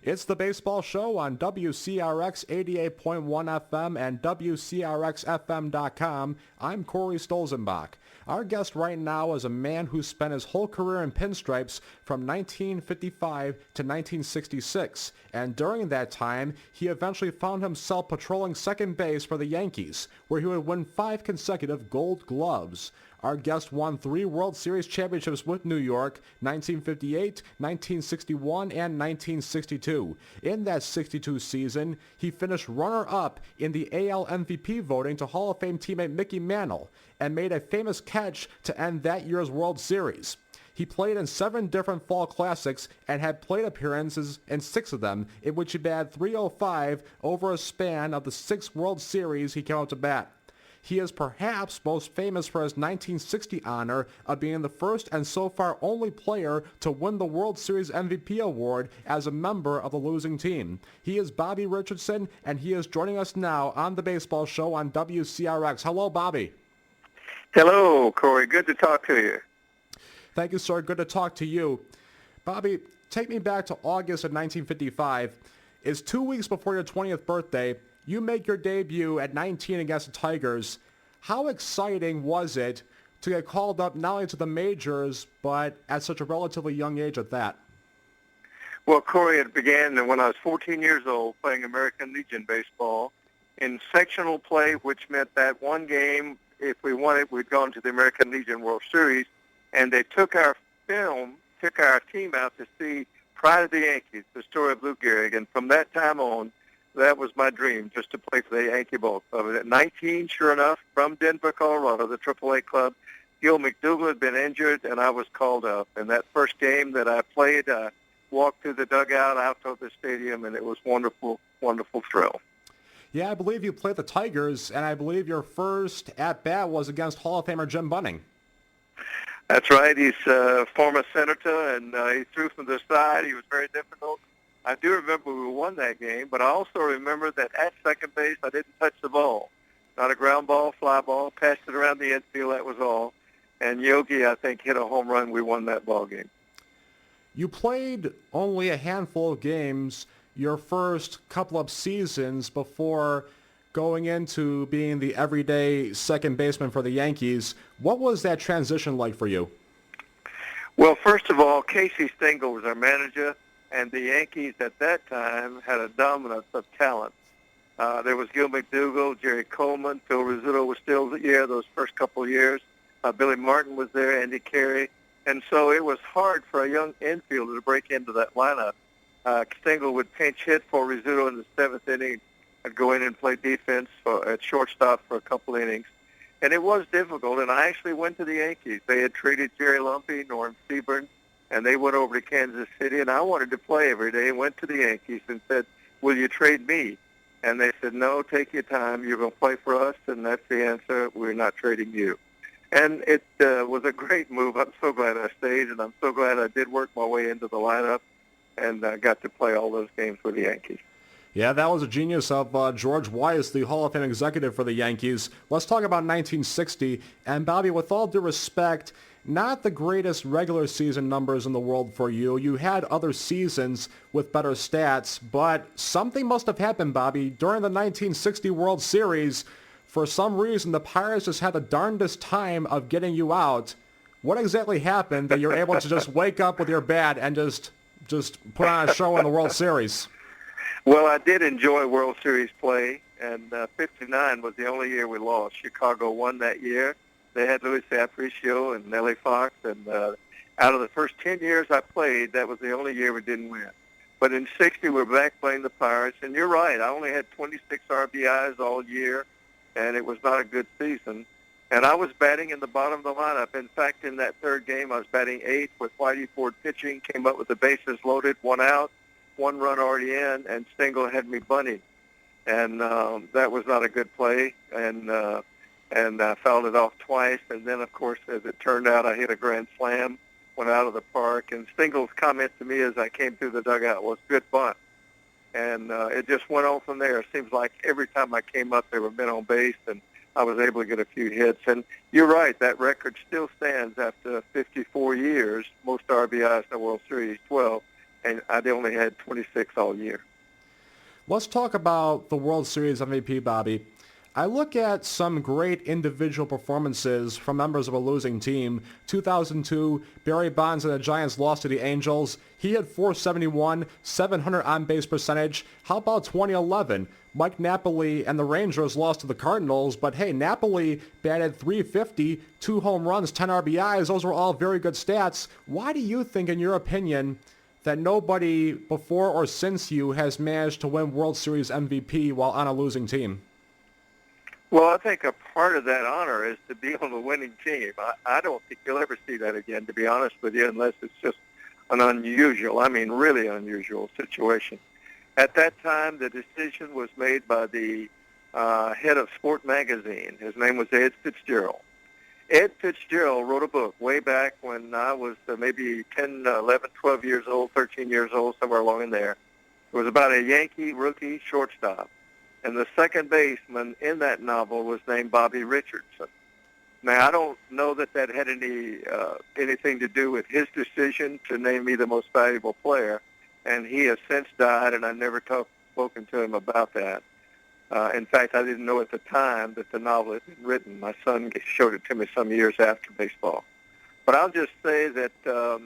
It's the Baseball Show on WCRX 88.1 FM and WCRXFM.com. I'm Corey Stolzenbach. Our guest right now is a man who spent his whole career in pinstripes from 1955 to 1966, and during that time, he eventually found himself patrolling second base for the Yankees, where he would win 5 consecutive Gold Gloves. Our guest won 3 World Series championships with New York, 1958, 1961, and 1962. In that 62 season, he finished runner-up in the AL MVP voting to Hall of Fame teammate Mickey Mantle and made a famous catch to end that year's World Series. He played in 7 different fall classics and had plate appearances in 6 of them, in which he batted .305 over a span of the 6 World Series he came out to bat. He is perhaps most famous for his 1960 honor of being the first and so far only player to win the World Series MVP award as a member of the losing team. He is Bobby Richardson, and he is joining us now on the Baseball Show on WCRX. Hello, Bobby. Hello, Corey. Good to talk to you. Thank you, sir. Good to talk to you. Bobby, take me back to August of 1955. It's 2 weeks before your 20th birthday. You make your debut at 19 against the Tigers. How exciting was it to get called up not only to the majors, but at such a relatively young age at that? Well, Corey, it began when I was 14 years old playing American Legion baseball in sectional play, which meant that one game, if we won it, we'd gone to the American Legion World Series, and they took our film, took our team out to see Pride of the Yankees, the story of Lou Gehrig, and from that time on, that was my dream, just to play for the Yankee ball club. And at 19, sure enough, from Denver, Colorado, the AAA club, Gil McDougall had been injured, and I was called up. And that first game that I played, I walked through the dugout out of the stadium, and it was wonderful, wonderful thrill. Yeah, I believe you played the Tigers, and I believe your first at-bat was against Hall of Famer Jim Bunning. That's right. He's a former senator, and he threw from the side. He was very difficult. I do remember we won that game, but I also remember that at second base I didn't touch the ball. Not a ground ball, fly ball, passed it around the infield, that was all. And Yogi, I think, hit a home run. We won that ball game. You played only a handful of games your first couple of seasons before going into being the everyday second baseman for the Yankees. What was that transition like for you? Well, first of all, Casey Stengel was our manager. And the Yankees at that time had a dominance of talent. There was Gil McDougall, Jerry Coleman, Phil Rizzuto was still there those first couple of years. Billy Martin was there, Andy Carey. And so it was hard for a young infielder to break into that lineup. Stengel would pinch hit for Rizzuto in the 7th inning. I'd go in and play defense at shortstop for a couple innings. And it was difficult, and I actually went to the Yankees. They had traded Jerry Lumpy, Norm Seaburn, and they went over to Kansas City, and I wanted to play every day. Went to the Yankees and said, will you trade me? And they said, no, take your time. You're going to play for us, and that's the answer. We're not trading you. And it was a great move. I'm so glad I stayed, and I'm so glad I did work my way into the lineup and got to play all those games with the Yankees. Yeah, that was a genius of George Weiss, the Hall of Fame executive for the Yankees. Let's talk about 1960. And Bobby, with all due respect, not the greatest regular season numbers in the world for you. You had other seasons with better stats, but something must have happened, Bobby. During the 1960 World Series, for some reason, the Pirates just had the darndest time of getting you out. What exactly happened that you're able to just wake up with your bat and just put on a show in the World Series? Well, I did enjoy World Series play, and 59 was the only year we lost. Chicago won that year. They had Louis Aparicio and Nellie Fox, and out of the first 10 years I played, that was the only year we didn't win. But in 60, we're back playing the Pirates, and you're right, I only had 26 RBIs all year, and it was not a good season. And I was batting in the bottom of the lineup. In fact, in that third game, I was batting 8th with Whitey Ford pitching, came up with the bases loaded, 1 out, 1 run already in, and Stengel had me bunting. And that was not a good play, and I fouled it off twice. And then, of course, as it turned out, I hit a grand slam, went out of the park. And Stengel's comment to me as I came through the dugout was, good bunt. And it just went on from there. It seems like every time I came up, there were men on base, and I was able to get a few hits. And you're right, that record still stands after 54 years, most RBIs in the World Series, 12. and I'd only had 26 all year. Let's talk about the World Series MVP, Bobby. I look at some great individual performances from members of a losing team. 2002, Barry Bonds and the Giants lost to the Angels. He had 471, 700 on-base percentage. How about 2011? Mike Napoli and the Rangers lost to the Cardinals, but hey, Napoli batted .350, 2 home runs, 10 RBIs. Those were all very good stats. Why do you think, in your opinion, that nobody before or since you has managed to win World Series MVP while on a losing team? Well, I think a part of that honor is to be on the winning team. I don't think you'll ever see that again, to be honest with you, unless it's just an unusual, really unusual situation. At that time, the decision was made by the head of Sport Magazine. His name was Ed Fitzgerald. Ed Fitzgerald wrote a book way back when I was maybe 10, 11, 12 years old, 13 years old, somewhere along in there. It was about a Yankee rookie shortstop. And the second baseman in that novel was named Bobby Richardson. Now, I don't know that that had anything to do with his decision to name me the most valuable player, and he has since died, and I never spoken to him about that. In fact, I didn't know at the time that the novel had been written. My son showed it to me some years after baseball. But I'll just say that the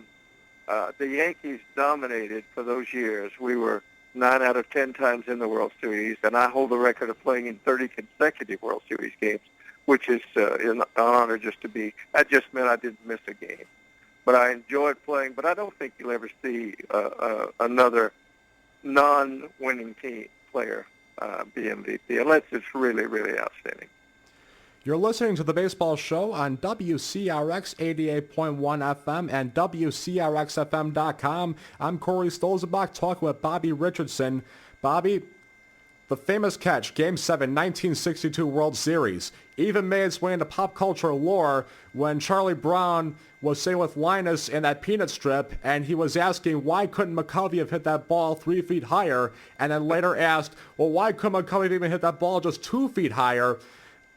Yankees dominated for those years. We were 9 out of 10 times in the World Series, and I hold the record of playing in 30 consecutive World Series games, which is an honor just to be. That just meant I didn't miss a game. But I enjoyed playing, but I don't think you'll ever see another non-winning team player be MVP, unless it's really, really outstanding. You're listening to The Baseball Show on WCRX 88.1 FM and WCRXFM.com. I'm Corey Stolzenbach talking with Bobby Richardson. Bobby, the famous catch, Game 7, 1962 World Series, even made its way into pop culture lore when Charlie Brown was sitting with Linus in that peanut strip, and he was asking why couldn't McCovey have hit that ball 3 feet higher, and then later asked, well, why couldn't McCovey even hit that ball just 2 feet higher?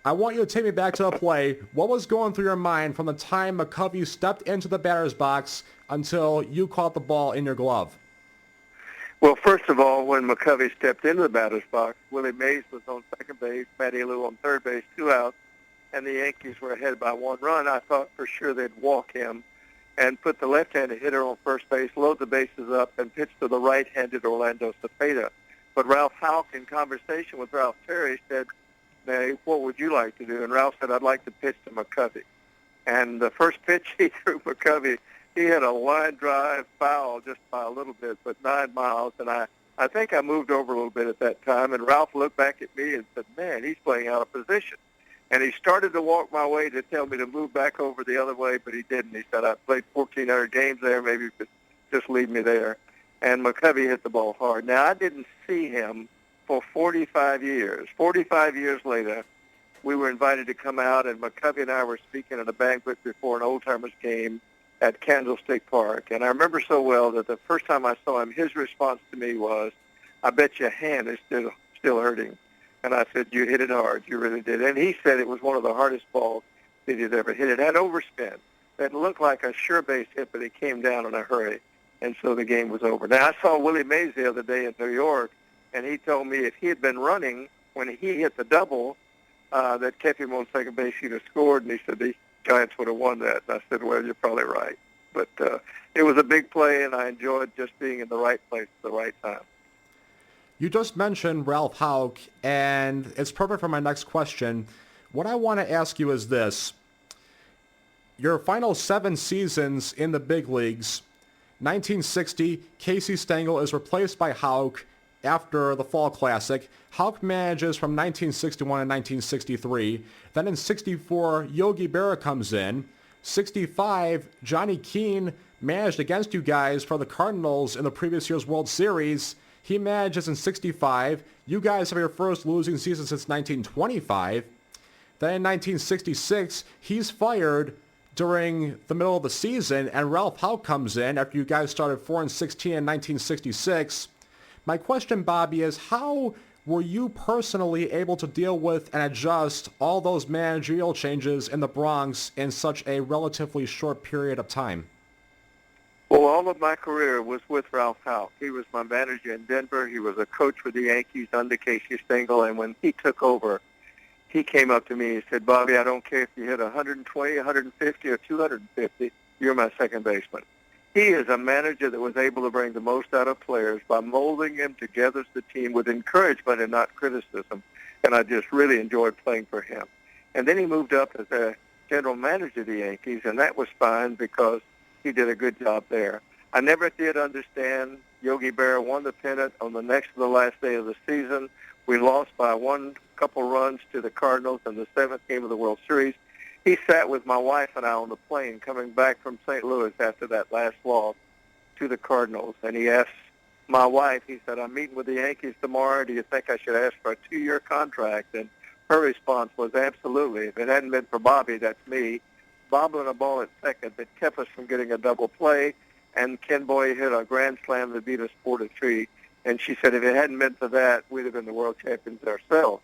I want you to take me back to the play. What was going through your mind from the time McCovey stepped into the batter's box until you caught the ball in your glove? Well, first of all, when McCovey stepped into the batter's box, Willie Mays was on second base, Matty Lou on third base, 2 outs, and the Yankees were ahead by 1 run. I thought for sure they'd walk him and put the left-handed hitter on first base, load the bases up, and pitch to the right-handed Orlando Cepeda. But Ralph Houck, in conversation with Ralph Terry, said, "Hey, what would you like to do?" And Ralph said, "I'd like to pitch to McCovey." And the first pitch he threw McCovey, he had a line drive foul just by a little bit, but 9 miles. And I think I moved over a little bit at that time. And Ralph looked back at me and said, "Man, he's playing out of position." And he started to walk my way to tell me to move back over the other way, but he didn't. He said, "I've played 1,400 games there. Maybe you could just leave me there." And McCovey hit the ball hard. Now, I didn't see him for 45 years. 45 years later, we were invited to come out, and McCovey and I were speaking at a banquet before an old-timers game at Candlestick Park. And I remember so well that the first time I saw him, his response to me was, "I bet your hand is still hurting." And I said, "You hit it hard. You really did." And he said it was one of the hardest balls that he'd ever hit. It had overspin. It looked like a sure base hit, but it came down in a hurry. And so the game was over. Now, I saw Willie Mays the other day in New York, and he told me if he had been running when he hit the double that kept him on second base, he'd have scored. And he said the Giants would have won that. And I said, "Well, you're probably right." But it was a big play, and I enjoyed just being in the right place at the right time. You just mentioned Ralph Houck, and it's perfect for my next question. What I want to ask you is this. Your final 7 seasons in the big leagues, 1960, Casey Stengel is replaced by Houck after the Fall Classic. Houck manages from 1961 to 1963. Then in 64, Yogi Berra comes in. 65, Johnny Keane managed against you guys for the Cardinals in the previous year's World Series. He manages in 65. You guys have your first losing season since 1925. Then in 1966, he's fired during the middle of the season, and Ralph Houck comes in after you guys started 4-16 in 1966. My question, Bobby, is how were you personally able to deal with and adjust all those managerial changes in the Bronx in such a relatively short period of time? Well, all of my career was with Ralph Houck. He was my manager in Denver. He was a coach for the Yankees under Casey Stengel, and when he took over, he came up to me and said, Bobby, I don't care if you hit 120, 150, or 250, you're my second baseman. He is a manager that was able to bring the most out of players by molding them together as the team with encouragement and not criticism, and I just really enjoyed playing for him. And then he moved up as a general manager of the Yankees, and that was fine because he did a good job there. I never did understand Yogi Berra won the pennant on the next to the last day of the season. We lost by one couple runs to the Cardinals in the seventh game of the World Series. He sat with my wife and I on the plane coming back from St. Louis after that last loss to the Cardinals, and he asked my wife, he said, I'm meeting with the Yankees tomorrow. Do you think I should ask for a 2-year contract? And her response was, absolutely. If it hadn't been for Bobby, that's me, bobbling a ball at second that kept us from getting a double play, and Ken Boyd hit a grand slam that beat us 4-3. And she said if it hadn't been for that, we'd have been the world champions ourselves.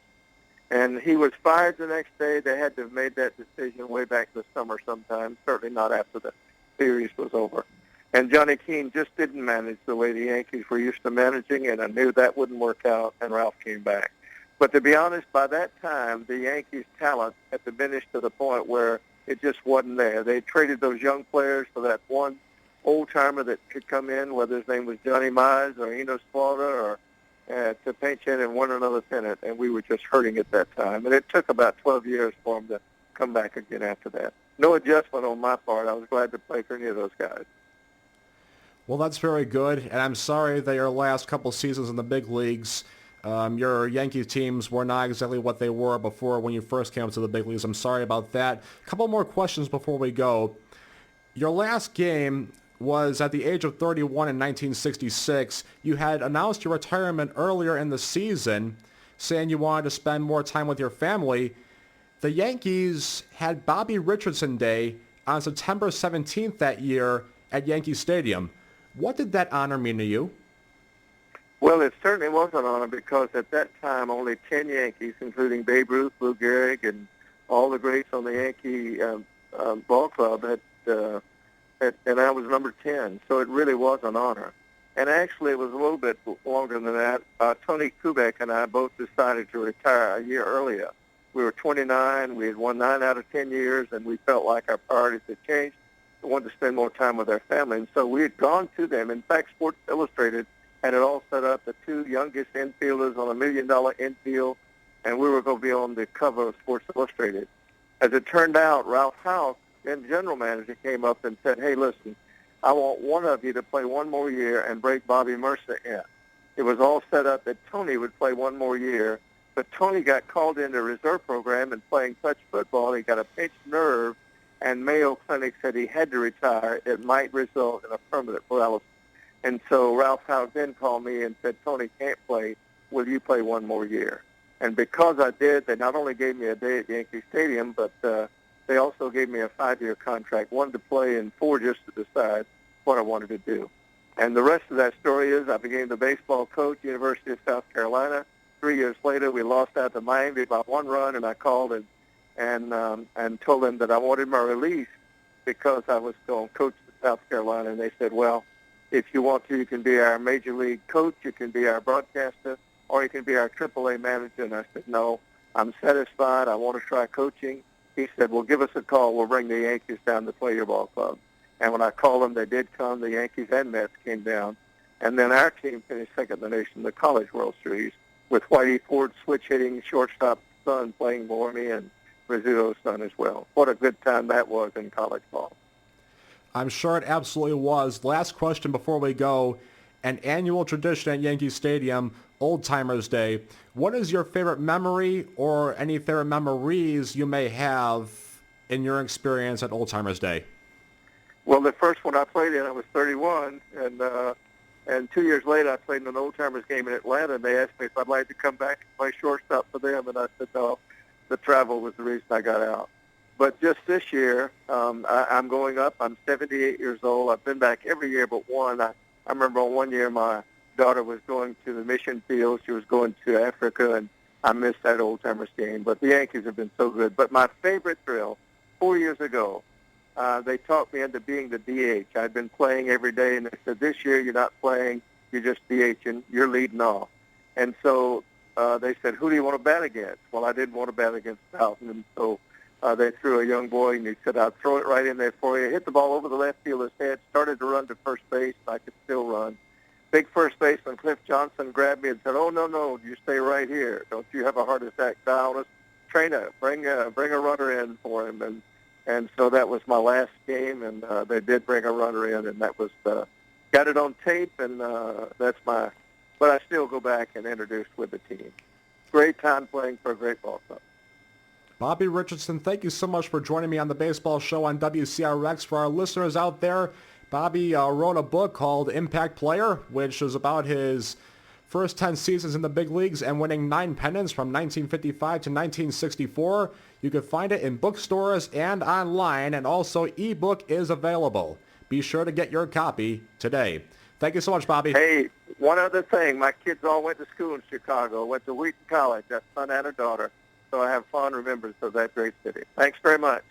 And he was fired the next day. They had to have made that decision way back this summer sometime, certainly not after the series was over. And Johnny Keane just didn't manage the way the Yankees were used to managing, and I knew that wouldn't work out, and Ralph came back. But to be honest, by that time, the Yankees' talent had diminished to the point where it just wasn't there. They traded those young players for that one old-timer that could come in, whether his name was Johnny Mize or Enos Slaughter, or to pinch in and win another pennant, and we were just hurting at that time. And it took about 12 years for him to come back again after that. No adjustment on my part. I was glad to play for any of those guys. Well, that's very good, and I'm sorry that your last couple seasons in the big leagues, your Yankees teams were not exactly what they were before when you first came up to the big leagues. I'm sorry about that. A couple more questions before we go. Your last game was at the age of 31 in 1966. You had announced your retirement earlier in the season, saying you wanted to spend more time with your family. The Yankees had Bobby Richardson Day on September 17th that year at Yankee Stadium. What did that honor mean to you? Well, it certainly was an honor because at that time only 10 Yankees, including Babe Ruth, Lou Gehrig, and all the greats on the Yankee ball club, and I was number 10. So it really was an honor. And actually it was a little bit longer than that. Tony Kubek and I both decided to retire a year earlier. We were 29. We had won 9 out of 10 years, and we felt like our priorities had changed. We wanted to spend more time with our family. And so we had gone to them. In fact, Sports Illustrated had it all set up, the 2 youngest infielders on $1 million infield, and we were going to be on the cover of Sports Illustrated. As it turned out, Ralph Houck, then general manager, came up and said, hey, listen, I want one of you to play one more year and break Bobby Mercer in. It was all set up that Tony would play one more year, but Tony got called into a reserve program and playing touch football. He got a pinched nerve, and Mayo Clinic said he had to retire. It might result in a permanent paralysis. And so Ralph Houck then called me and said, Tony can't play. Will you play one more year? And because I did, they not only gave me a day at Yankee Stadium, but they also gave me a 5-year contract, 1 to play and 4 just to decide what I wanted to do. And the rest of that story is I became the baseball coach, University of South Carolina. 3 years later, we lost out to Miami by 1 run, and I called and told them that I wanted my release because I was going to coach South Carolina. And they said, well, if you want to, you can be our major league coach, you can be our broadcaster, or you can be our AAA manager. And I said, no, I'm satisfied. I want to try coaching. He said, well, give us a call. We'll bring the Yankees down to play your ball club. And when I called them, they did come. The Yankees and Mets came down. And then our team finished second in the nation in the College World Series with Whitey Ford switch hitting, shortstop son playing for me, and Rizzuto's son as well. What a good time that was in college ball. I'm sure it absolutely was. Last question before we go. An annual tradition at Yankee Stadium, Old Timers Day. What is your favorite memory or any favorite memories you may have in your experience at Old Timers Day? Well, the first one I played in, I was 31, and 2 years later I played in an Old Timers game in Atlanta, and they asked me if I'd like to come back and play shortstop for them, and I said no. The travel was the reason I got out. But just this year, I'm going up. I'm 78 years old. I've been back every year but one. I remember on one year my daughter was going to the mission field. She was going to Africa, and I missed that Old Timers game. But the Yankees have been so good. But my favorite thrill, 4 years ago, they talked me into being the DH. I'd been playing every day, and they said, this year you're not playing, you're just DHing, you're leading off. And so they said, who do you want to bat against? Well, I didn't want to bat against Dalton, and so they threw a young boy, and he said, I'll throw it right in there for you. Hit the ball over the left fielder's head, started to run to first base, and I could still run. Big first baseman Cliff Johnson grabbed me and said, oh, no, you stay right here. Don't you have a heart attack down us. Trainer, bring a runner in for him. And so that was my last game, and they did bring a runner in, and that was got it on tape, and that's my. But I still go back and introduce with the team. Great time playing for a great ball club. Bobby Richardson, thank you so much for joining me on the Baseball Show on WCRX. For our listeners out there, Bobby wrote a book called Impact Player, which is about his first 10 seasons in the big leagues and winning 9 pennants from 1955 to 1964. You can find it in bookstores and online, and also ebook is available. Be sure to get your copy today. Thank you so much, Bobby. Hey, one other thing. My kids all went to school in Chicago, went to Wheaton College. That's son and a daughter. So I have fond remembrance of that great city. Thanks very much.